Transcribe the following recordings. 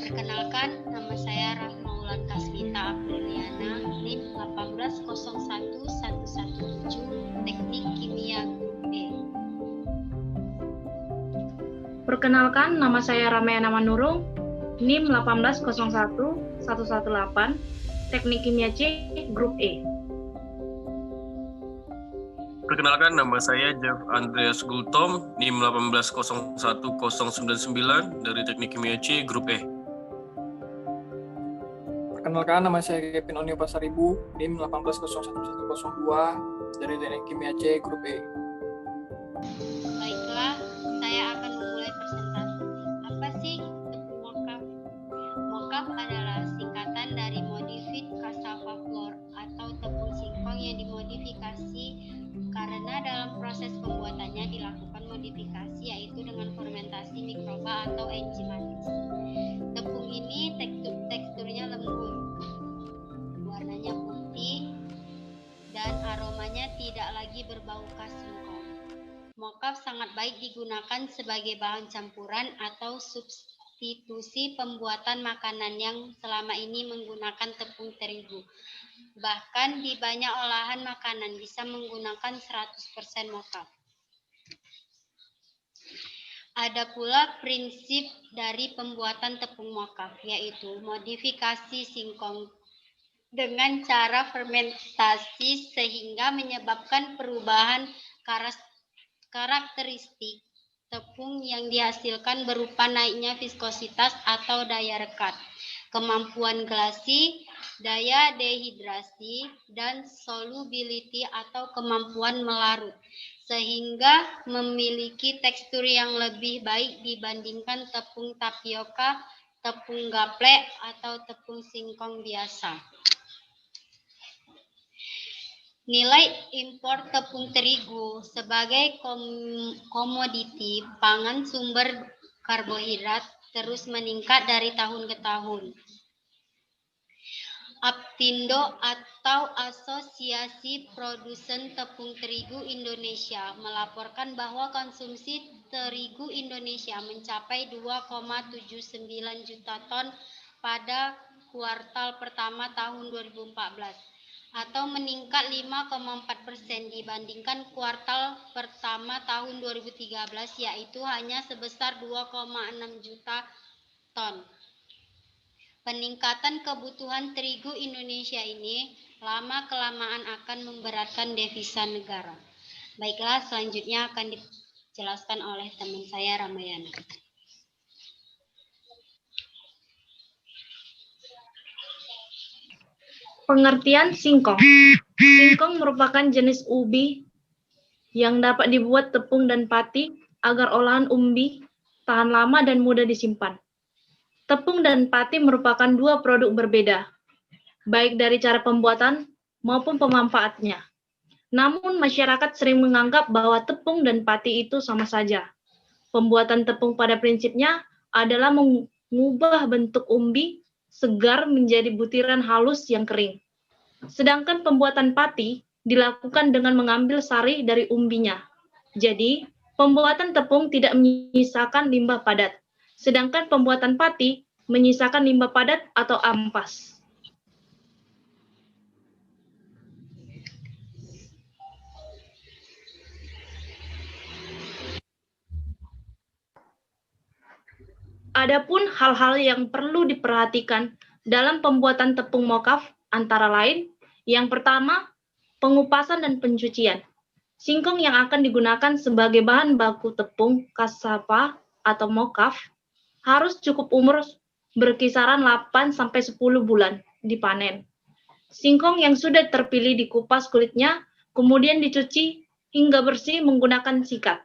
Perkenalkan, nama saya Rahmaulan Kasmita Apriliana, NIM 1801117, Teknik Kimia Grup E. Perkenalkan, nama saya Ramayana Manurung, NIM 1801118, Teknik Kimia C, Grup E. Perkenalkan, nama saya Jeff Andreas Gultom, NIM 1801099 dari Teknik Kimia C, Grup E. Perkenalkan, nama saya Kevin Onio Pasaribu, NIM 1801102 dari Teknik Kimia C, Grup E. Baiklah, saya akan memulai presentasi. Apa sih tepung mocaf? Mocaf adalah singkatan dari Modified Cassava Flour atau tepung singkong yang dimodifikasi karena dalam proses pembuatannya dilakukan modifikasi, yaitu dengan fermentasi mikroba atau enzimatis. Tepung ini teksturnya lembut, warnanya putih, dan aromanya tidak lagi berbau khas singkong. Mocaf sangat baik digunakan sebagai bahan campuran atau substitusi pembuatan makanan yang selama ini menggunakan tepung terigu. Bahkan di banyak olahan makanan bisa menggunakan 100% mocaf. Ada pula prinsip dari pembuatan tepung mocaf, yaitu modifikasi singkong dengan cara fermentasi sehingga menyebabkan perubahan karakteristik tepung yang dihasilkan berupa naiknya viskositas atau daya rekat, kemampuan gelasi, daya dehidrasi, dan solubility atau kemampuan melarut, sehingga memiliki tekstur yang lebih baik dibandingkan tepung tapioka, tepung gaplek, atau tepung singkong biasa. Nilai impor tepung terigu sebagai komoditi pangan sumber karbohidrat terus meningkat dari tahun ke tahun. APTINDO atau Asosiasi Produsen Tepung Terigu Indonesia melaporkan bahwa konsumsi terigu Indonesia mencapai 2,79 juta ton pada kuartal pertama tahun 2014 atau meningkat 5,4% dibandingkan kuartal pertama tahun 2013, yaitu hanya sebesar 2,6 juta ton. Peningkatan kebutuhan terigu Indonesia ini lama-kelamaan akan memberatkan devisa negara. Baiklah, selanjutnya akan dijelaskan oleh teman saya Ramayana. Pengertian singkong. Singkong merupakan jenis ubi yang dapat dibuat tepung dan pati agar olahan umbi tahan lama dan mudah disimpan. Tepung dan pati merupakan dua produk berbeda, baik dari cara pembuatan maupun pemanfaatnya. Namun masyarakat sering menganggap bahwa tepung dan pati itu sama saja. Pembuatan tepung pada prinsipnya adalah mengubah bentuk umbi segar menjadi butiran halus yang kering. Sedangkan pembuatan pati dilakukan dengan mengambil sari dari umbinya. Jadi, pembuatan tepung tidak menyisakan limbah padat, sedangkan pembuatan pati menyisakan limbah padat atau ampas. Adapun hal-hal yang perlu diperhatikan dalam pembuatan tepung mocaf antara lain, yang pertama, pengupasan dan pencucian. Singkong yang akan digunakan sebagai bahan baku tepung cassava atau mocaf harus cukup umur berkisaran 8-10 bulan dipanen. Singkong yang sudah terpilih dikupas kulitnya, kemudian dicuci hingga bersih menggunakan sikat,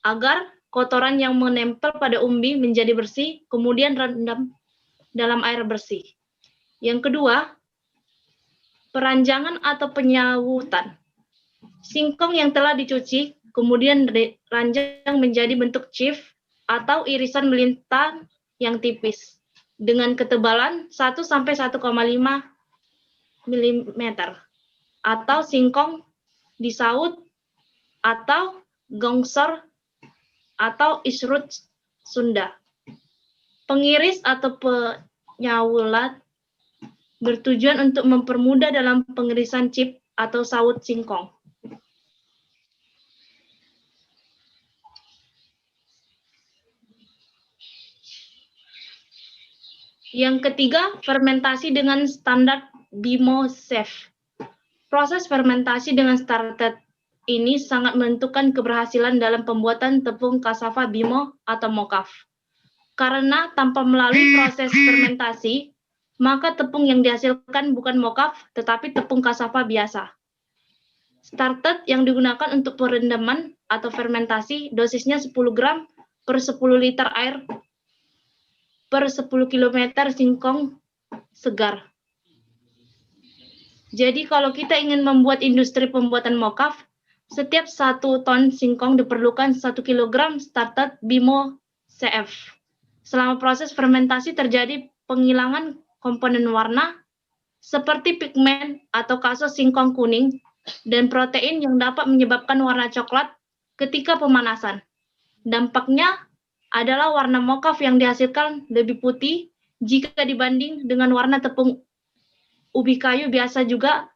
agar kotoran yang menempel pada umbi menjadi bersih, kemudian rendam dalam air bersih. Yang kedua, peranjangan atau penyawutan. Singkong yang telah dicuci, kemudian diranjang menjadi bentuk chief atau irisan melintang yang tipis, dengan ketebalan 1-1,5 mm, atau singkong disaut atau gongsor atau isrut Sunda. Pengiris atau penyawulat bertujuan untuk mempermudah dalam pengirisan chip atau sawut singkong. Yang ketiga, fermentasi dengan standar BIMO-SAFE. Proses fermentasi dengan standar ini sangat menentukan keberhasilan dalam pembuatan tepung cassava BIMO atau mocaf. Karena tanpa melalui proses fermentasi, maka tepung yang dihasilkan bukan mocaf, tetapi tepung cassava biasa. Starter yang digunakan untuk perendaman atau fermentasi dosisnya 10 gram per 10 liter air per 10 km singkong segar. Jadi kalau kita ingin membuat industri pembuatan mocaf, setiap 1 ton singkong diperlukan 1 kg starter BIMO CF. Selama proses fermentasi terjadi penghilangan komponen warna seperti pigmen atau kasus singkong kuning dan protein yang dapat menyebabkan warna coklat ketika pemanasan. Dampaknya adalah warna mocaf yang dihasilkan lebih putih jika dibanding dengan warna tepung ubi kayu biasa juga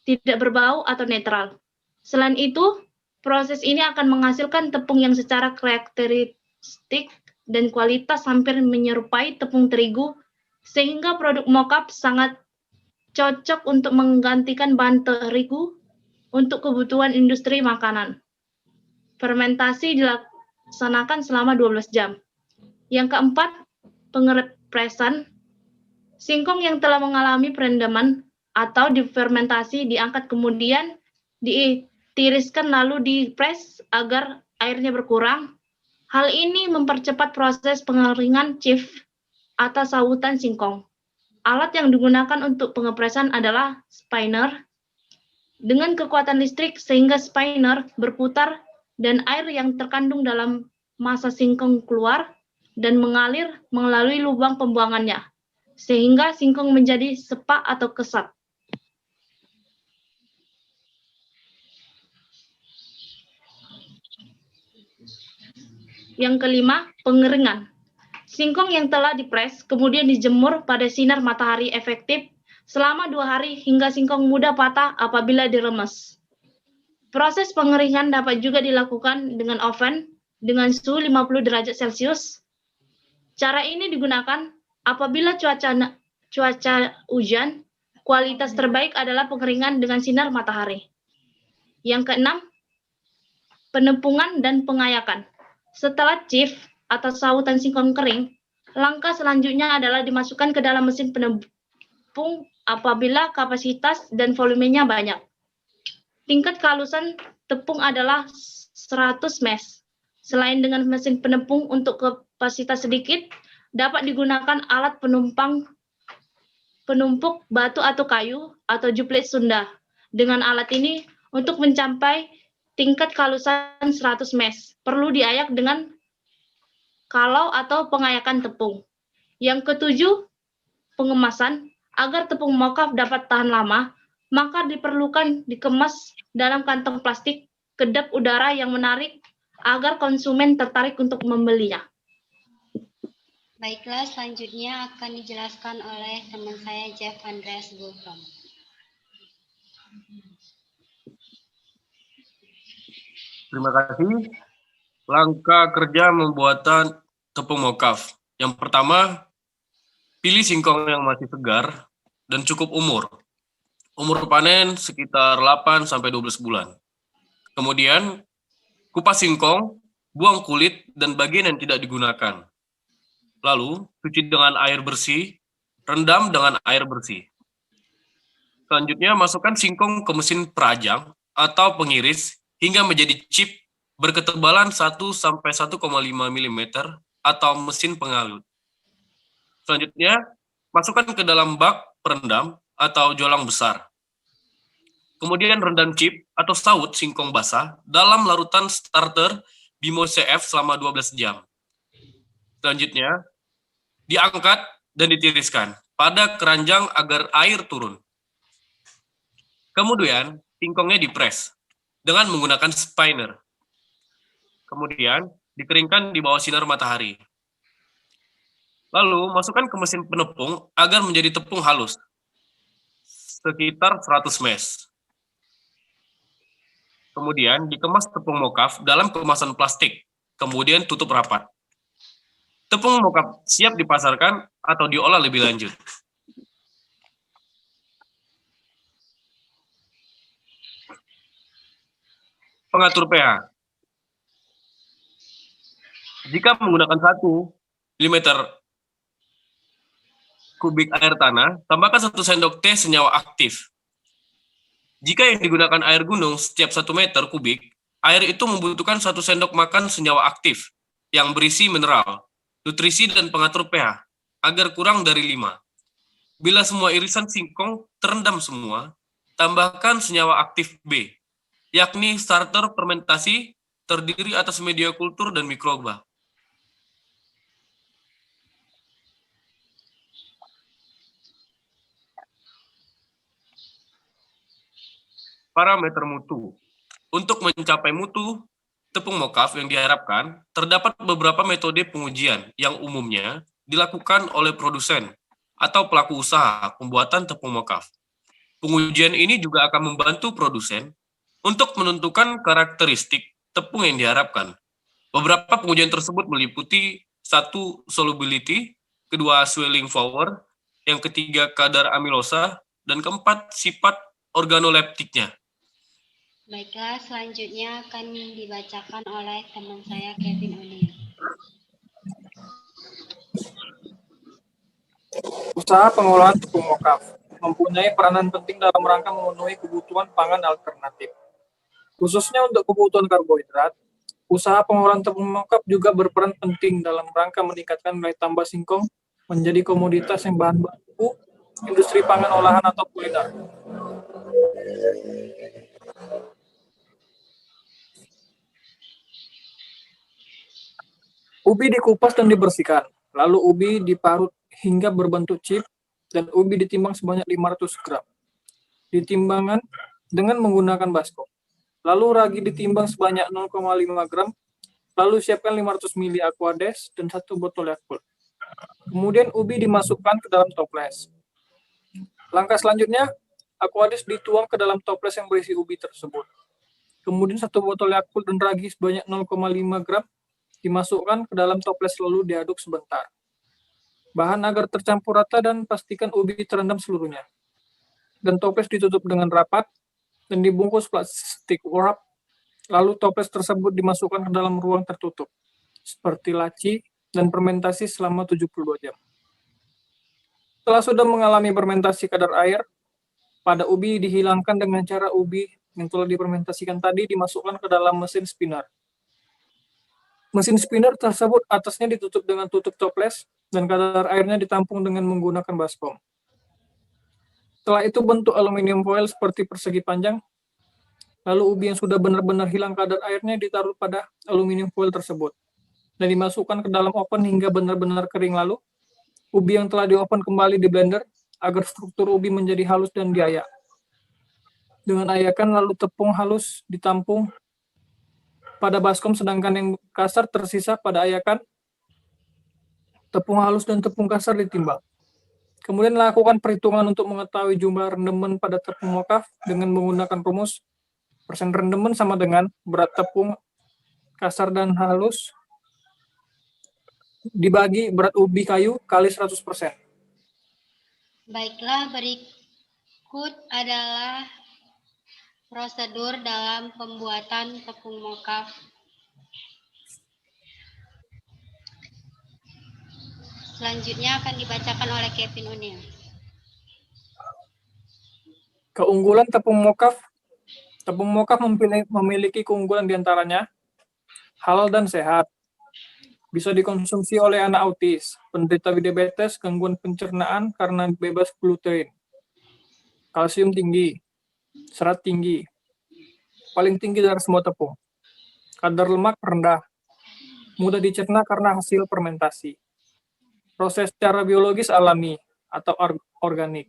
tidak berbau atau netral. Selain itu, proses ini akan menghasilkan tepung yang secara karakteristik dan kualitas hampir menyerupai tepung terigu, sehingga produk mocaf sangat cocok untuk menggantikan bahan terigu untuk kebutuhan industri makanan. Fermentasi dilaksanakan selama 12 jam. Yang keempat, pengepresan. Singkong yang telah mengalami perendaman atau difermentasi diangkat kemudian ditiriskan lalu dipres agar airnya berkurang. Hal ini mempercepat proses pengeringan chief atau sawutan singkong. Alat yang digunakan untuk pengepresan adalah spinner dengan kekuatan listrik sehingga spinner berputar dan air yang terkandung dalam massa singkong keluar dan mengalir melalui lubang pembuangannya, sehingga singkong menjadi sepak atau kesat. Yang kelima, pengeringan. Singkong yang telah dipres kemudian dijemur pada sinar matahari efektif selama 2 hari hingga singkong mudah patah apabila diremes. Proses pengeringan dapat juga dilakukan dengan oven dengan suhu 50 derajat Celcius. Cara ini digunakan apabila cuaca hujan, kualitas terbaik adalah pengeringan dengan sinar matahari. Yang keenam, penepungan dan pengayakan. Setelah chief atau sawutan singkong kering, langkah selanjutnya adalah dimasukkan ke dalam mesin penepung apabila kapasitas dan volumenya banyak. Tingkat kehalusan tepung adalah 100 mesh. Selain dengan mesin penepung untuk kapasitas sedikit, dapat digunakan alat penumpuk batu atau kayu atau juplet Sunda. Dengan alat ini, untuk mencapai tingkat kehalusan 100 mesh, perlu diayak dengan kalau atau pengayakan tepung. Yang ketujuh, pengemasan. Agar tepung mocaf dapat tahan lama, maka diperlukan dikemas dalam kantong plastik kedap udara yang menarik agar konsumen tertarik untuk membelinya. Baiklah, selanjutnya akan dijelaskan oleh teman saya Jeff Andreas Gultom. Terima kasih. Langkah kerja pembuatan tepung mocaf. Yang pertama, pilih singkong yang masih segar dan cukup umur. Umur panen sekitar 8-12 bulan. Kemudian, kupas singkong, buang kulit dan bagian yang tidak digunakan. Lalu, cuci dengan air bersih, rendam dengan air bersih. Selanjutnya, masukkan singkong ke mesin perajang atau pengiris hingga menjadi chip berketebalan 1-1,5 mm atau mesin pengalut. Selanjutnya, masukkan ke dalam bak perendam atau jolang besar. Kemudian rendam chip atau sawut singkong basah dalam larutan starter BIMO CF selama 12 jam. Selanjutnya, diangkat dan ditiriskan pada keranjang agar air turun. Kemudian, singkongnya dipres dengan menggunakan spinner. Kemudian, dikeringkan di bawah sinar matahari. Lalu masukkan ke mesin penepung agar menjadi tepung halus, sekitar 100 ml. Kemudian dikemas tepung mokaf dalam kemasan plastik, kemudian tutup rapat. Tepung mokaf siap dipasarkan atau diolah lebih lanjut. Pengatur pH. Jika menggunakan 1 mm kubik air tanah, tambahkan 1 sendok teh senyawa aktif. Jika yang digunakan air gunung setiap 1 meter kubik, air itu membutuhkan 1 sendok makan senyawa aktif yang berisi mineral, nutrisi, dan pengatur pH agar kurang dari 5. Bila semua irisan singkong terendam semua, tambahkan senyawa aktif B, yakni starter fermentasi terdiri atas media kultur dan mikroba. Parameter mutu. Untuk mencapai mutu tepung mokaf yang diharapkan, terdapat beberapa metode pengujian yang umumnya dilakukan oleh produsen atau pelaku usaha pembuatan tepung mokaf. Pengujian ini juga akan membantu produsen untuk menentukan karakteristik tepung yang diharapkan. Beberapa pengujian tersebut meliputi 1. Solubility, 2. Swelling power, yang ketiga kadar amilosa, dan keempat sifat organoleptiknya. Baiklah, selanjutnya akan dibacakan oleh teman saya Kevin O'Neill. Usaha pengolahan tepung mokaf mempunyai peranan penting dalam rangka memenuhi kebutuhan pangan alternatif. Khususnya untuk kebutuhan karbohidrat, usaha pengolahan tepung mokaf juga berperan penting dalam rangka meningkatkan nilai tambah singkong menjadi komoditas yang bahan baku industri pangan olahan atau kuliner. Ubi dikupas dan dibersihkan, lalu ubi diparut hingga berbentuk chip dan ubi ditimbang sebanyak 500 gram. Ditimbangan dengan menggunakan baskom. Lalu ragi ditimbang sebanyak 0,5 gram, lalu siapkan 500 ml Aquades dan 1 botol Yakult. Kemudian ubi dimasukkan ke dalam toples. Langkah selanjutnya, Aquades dituang ke dalam toples yang berisi ubi tersebut. Kemudian 1 botol Yakult dan ragi sebanyak 0,5 gram dimasukkan ke dalam toples lalu diaduk sebentar. Bahan agar tercampur rata dan pastikan ubi terendam seluruhnya. Dan toples ditutup dengan rapat dan dibungkus plastik wrap. Lalu toples tersebut dimasukkan ke dalam ruang tertutup, seperti laci, dan fermentasi selama 72 jam. Setelah sudah mengalami fermentasi kadar air, pada ubi dihilangkan dengan cara ubi yang telah difermentasikan tadi dimasukkan ke dalam mesin spinner. Mesin spinner tersebut atasnya ditutup dengan tutup toples dan kadar airnya ditampung dengan menggunakan baskom. Setelah itu bentuk aluminium foil seperti persegi panjang, lalu ubi yang sudah benar-benar hilang kadar airnya ditaruh pada aluminium foil tersebut dan dimasukkan ke dalam oven hingga benar-benar kering. Lalu ubi yang telah di-oven kembali di blender agar struktur ubi menjadi halus dan diayak. Dengan ayakan lalu tepung halus ditampung pada baskom, sedangkan yang kasar tersisa pada ayakan. Tepung halus dan tepung kasar ditimbang. Kemudian lakukan perhitungan untuk mengetahui jumlah rendemen pada tepung mokaf dengan menggunakan rumus persen rendemen sama dengan berat tepung kasar dan halus dibagi berat ubi kayu kali 100%. Baiklah, berikut adalah prosedur dalam pembuatan tepung mokaf. Selanjutnya akan dibacakan oleh Kevin O'Neill. Keunggulan tepung mokaf. Tepung mokaf memiliki keunggulan diantaranya halal dan sehat. Bisa dikonsumsi oleh anak autis, penderita diabetes, gangguan pencernaan karena bebas gluten. Kalsium tinggi, serat tinggi, paling tinggi dari semua tepung. Kadar lemak rendah, mudah dicerna karena hasil fermentasi. Proses secara biologis alami atau organik,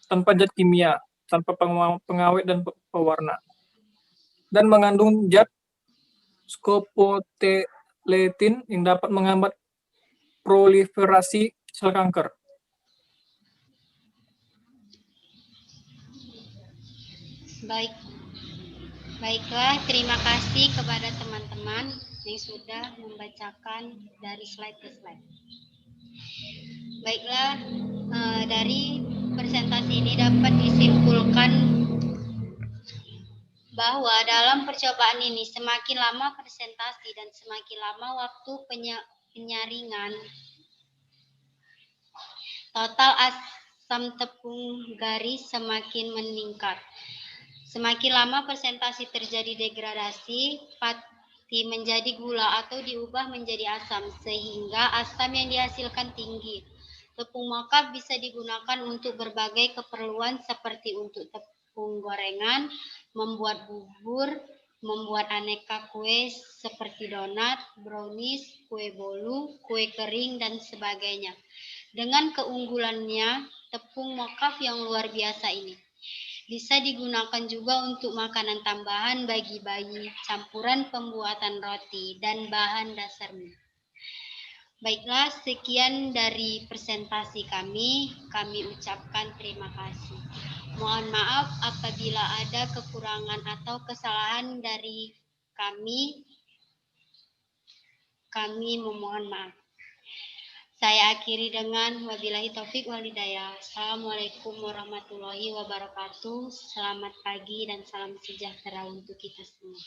tanpa zat kimia, tanpa pengawet dan pewarna, dan mengandung zat skopoteletin yang dapat menghambat proliferasi sel kanker. Baiklah, terima kasih kepada teman-teman yang sudah membacakan dari slide ke slide. Baiklah, dari presentasi ini dapat disimpulkan bahwa dalam percobaan ini semakin lama presentasi dan semakin lama waktu penyaringan, total asam tepung garis semakin meningkat. Semakin lama presentasi terjadi degradasi, pati menjadi gula atau diubah menjadi asam, sehingga asam yang dihasilkan tinggi. Tepung mokaf bisa digunakan untuk berbagai keperluan seperti untuk tepung gorengan, membuat bubur, membuat aneka kue seperti donat, brownies, kue bolu, kue kering, dan sebagainya. Dengan keunggulannya, tepung mokaf yang luar biasa ini bisa digunakan juga untuk makanan tambahan bagi bayi, campuran pembuatan roti, dan bahan dasar mie. Baiklah, sekian dari presentasi kami. Kami ucapkan terima kasih. Mohon maaf apabila ada kekurangan atau kesalahan dari kami. Kami memohon maaf. Saya akhiri dengan wabillahi taufik wal hidayah. Assalamualaikum warahmatullahi wabarakatuh. Selamat pagi dan salam sejahtera untuk kita semua.